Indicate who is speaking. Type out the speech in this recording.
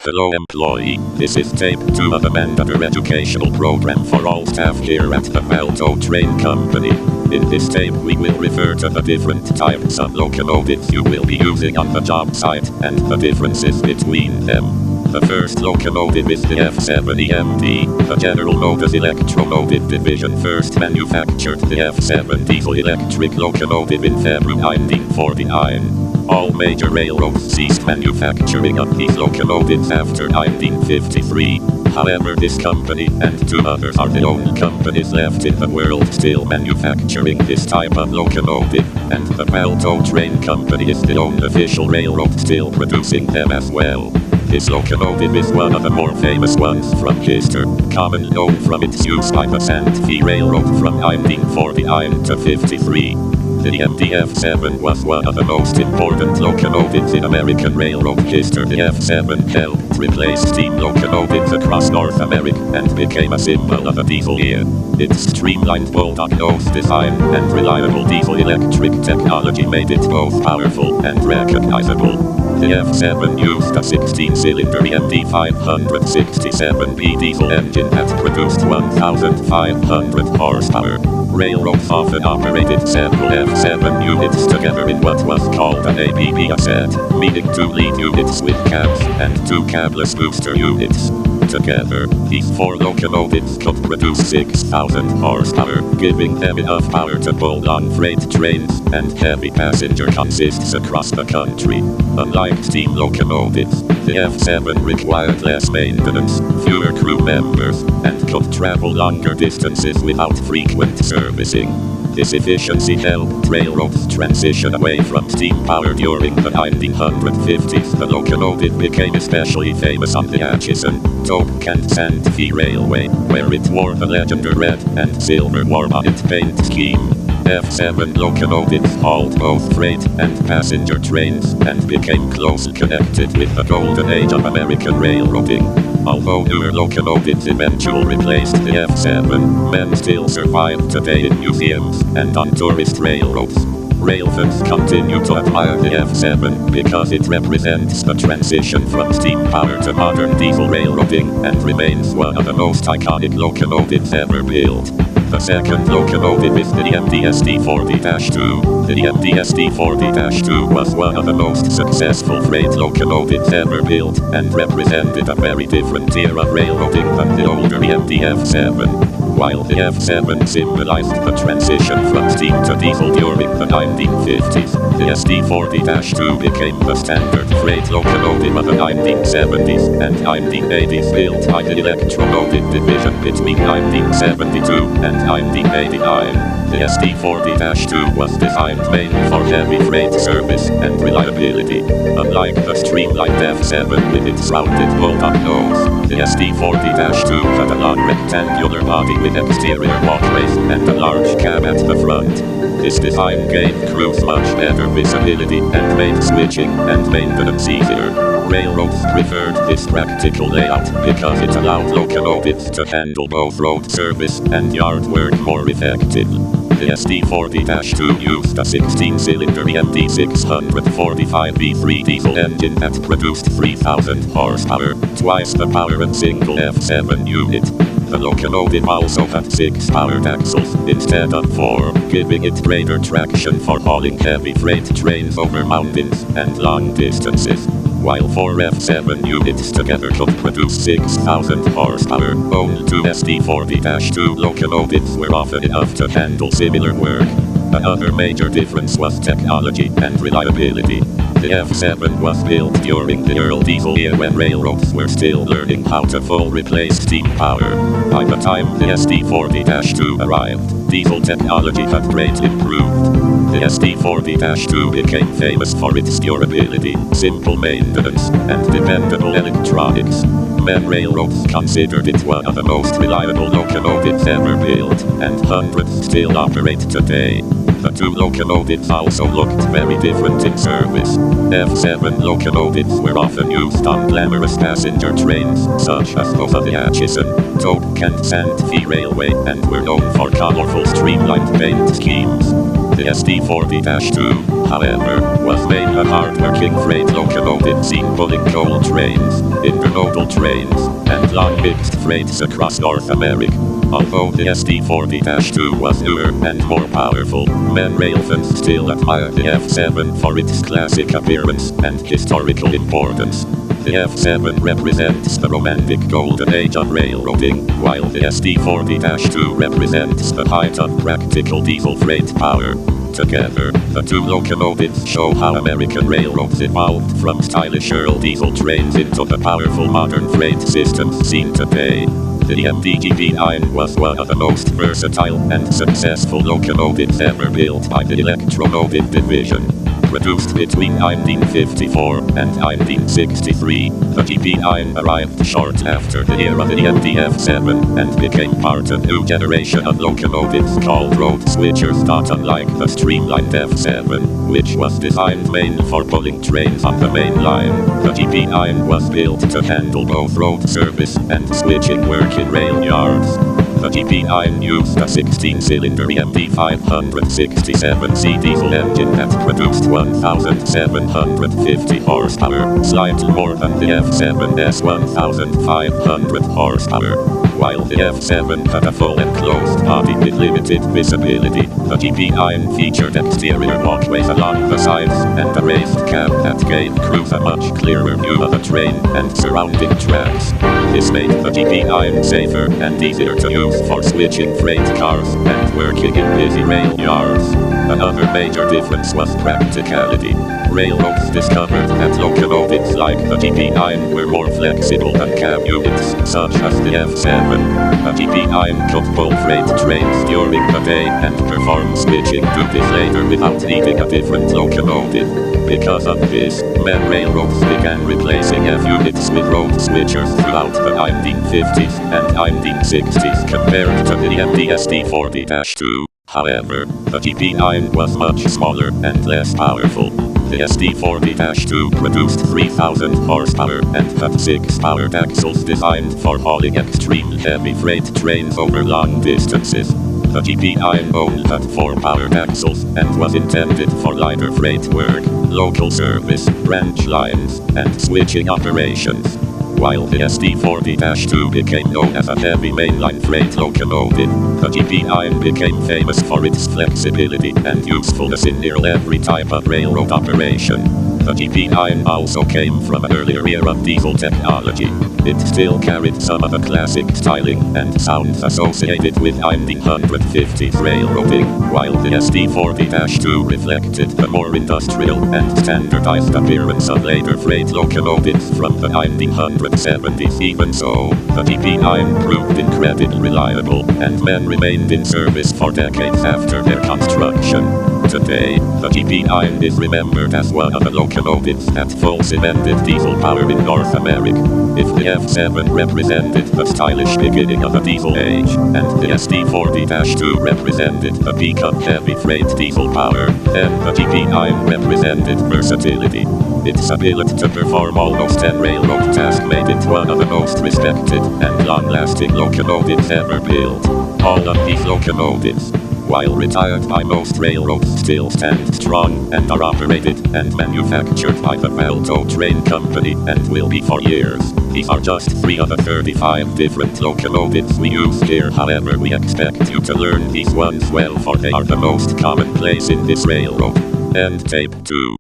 Speaker 1: Hello employee, this is tape 2 of a mandatory educational program for all staff here at the Malto Train Company. In this tape we will refer to the different types of locomotives you will be using on the job site and the differences between them. The first locomotive is the F7EMD, the General Motors Electromotive Division first manufactured the F7 diesel electric locomotive in February 1949. All major railroads ceased manufacturing of these locomotives after 1953. However, this company and 2 others are the only companies left in the world still manufacturing this type of locomotive, and the Malto Train Company is the only official railroad still producing them as well. This locomotive is one of the more famous ones from history, commonly known from its use by the Santa Fe Railroad from 1949 to 53. The F7 was one of the most important locomotives in American railroad history. The F7 helped replace steam locomotives across North America and became a symbol of the diesel era. Its streamlined bulldog nose design and reliable diesel-electric technology made it both powerful and recognizable. The F7 used a 16-cylinder EMD 567B diesel engine that produced 1,500 horsepower. Railroads often operated several F7 units together in what was called an ABB set, meaning 2 lead units with cabs and 2 cabless booster units. Together, these 4 locomotives could produce 6,000 horsepower, giving them enough power to pull long freight trains and heavy passenger consists across the country. Unlike steam locomotives, the F7 required less maintenance, fewer crew members, and could travel longer distances without frequent servicing. This efficiency helped railroads transition away from steam power during the 1950s. The locomotive became especially famous on the Atchison, Toke and Santa Fe Railway, where it wore the legendary red and silver war-bonnet paint scheme. F7 locomotives hauled both freight and passenger trains and became closely connected with the golden age of American railroading. Although newer locomotives eventually replaced the F7, many still survive today in museums and on tourist railroads. Rail fans continue to admire the F7 because it represents the transition from steam power to modern diesel railroading and remains one of the most iconic locomotives ever built. The second locomotive is the MDSD-40-2. The MDSD-40-2 was one of the most successful freight locomotives ever built and represented a very different era of railroading than the older MD-F7. While the F7 symbolized the transition from steam to diesel during the 1950s, the SD-40-2 became the standard freight locomotive of the 1970s and 1980s, built by the Electromotive Division between 1972 and 1989. The SD-40-2 was designed mainly for heavy freight service and reliability. Unlike the streamlined F7 with its rounded bulldog nose, the SD-40-2 had a long rectangular body with exterior walkways and a large cab at the front. This design gave crews much better visibility and made switching and maintenance easier. Railroads preferred this practical layout because it allowed locomotives to handle both road service and yard work more effectively. The SD-40-2 used a 16-cylinder EMD 645B3 diesel engine that produced 3,000 horsepower, twice the power of single F7 unit. The locomotive also had 6 powered axles instead of 4, giving it greater traction for hauling heavy freight trains over mountains and long distances. While 4 F7 units together could produce 6,000 horsepower, only 2 SD-40-2 locomotives were often enough to handle similar work. Another major difference was technology and reliability. The F7 was built during the early diesel era when railroads were still learning how to fully replace steam power. By the time the SD-40-2 arrived, diesel technology had greatly improved. The SD-40-2 became famous for its durability, simple maintenance, and dependable electronics. Many railroads considered it one of the most reliable locomotives ever built, and hundreds still operate today. The 2 locomotives also looked very different in service. F7 locomotives were often used on glamorous passenger trains, such as those of the Atchison, Toke and Santa Fe Railway, and were known for colorful streamlined paint schemes. The SD40-2, however, was made a hard-working freight locomotive seen pulling coal trains, intermodal trains, and long mixed freights across North America. Although the SD40-2 was newer and more powerful, many rail fans still admire the F7 for its classic appearance and historical importance. The F7 represents the romantic golden age of railroading, while the SD40-2 represents the height of practical diesel freight power. Together, the two locomotives show how American railroads evolved from stylish Earl diesel trains into the powerful modern freight systems seen today. The MDGB-9 was one of the most versatile and successful locomotives ever built by the Electromotive Division. Produced between 1954 and 1963, the GB9 arrived short after the era of the MDF7 and became part of a new generation of locomotives called road switchers. Unlike the streamlined F7, which was designed mainly for pulling trains on the main line, the GB9 was built to handle both road service and switching work in rail yards. The GB9 used a 16-cylinder MD567C diesel engine that produced 1,750 horsepower, slightly more than the F7's 1,500 horsepower. While the F7 had a full enclosed body with limited visibility, the GB9 featured exterior walkways along the sides and a raised cab that gave crews a much clearer view of the train and surrounding tracks. This made the GB9 safer and easier to use for switching freight cars and working in busy rail yards. Another major difference was practicality. Railroads discovered that locomotives like the GB9 were more flexible than cab units, such as the F7. The GB9 could pull freight trains during the day and perform switching duties later without needing a different locomotive. Because of this, many railroads began replacing F units with road switchers throughout the 1950s and 1960s compared to the SD40-2. However, the GB9 was much smaller and less powerful. The SD40-2 produced 3,000 horsepower and had 6 powered axles designed for hauling extremely heavy freight trains over long distances. The GB9 only had 4 powered axles and was intended for lighter freight work, local service, branch lines, and switching operations. While the SD40-2 became known as a heavy mainline freight locomotive, the GB9 became famous for its flexibility and usefulness in nearly every type of railroad operation. The GB9 also came from an earlier era of diesel technology. It still carried some of the classic styling and sounds associated with 1950s railroading, while the SD40-2 reflected the more industrial and standardized appearance of later freight locomotives from the 1970s. Even so, the GB9 proved incredibly reliable, and men remained in service for decades after their construction. Today, the GB9 is remembered as one of the locomotives that full cemented diesel power in North America. If the F7 represented the stylish beginning of the diesel age, and the SD40-2 represented the peak of heavy freight diesel power, then the GB9 represented versatility. Its ability to perform almost any railroad task made it one of the most respected and long-lasting locomotives ever built. All of these locomotives, while retired by most railroads, still stand strong and are operated and manufactured by the Valto Train Company and will be for years. These are just 3 of the 35 different locomotives we use here. However, we expect you to learn these ones well, for they are the most commonplace in this railroad. End tape 2.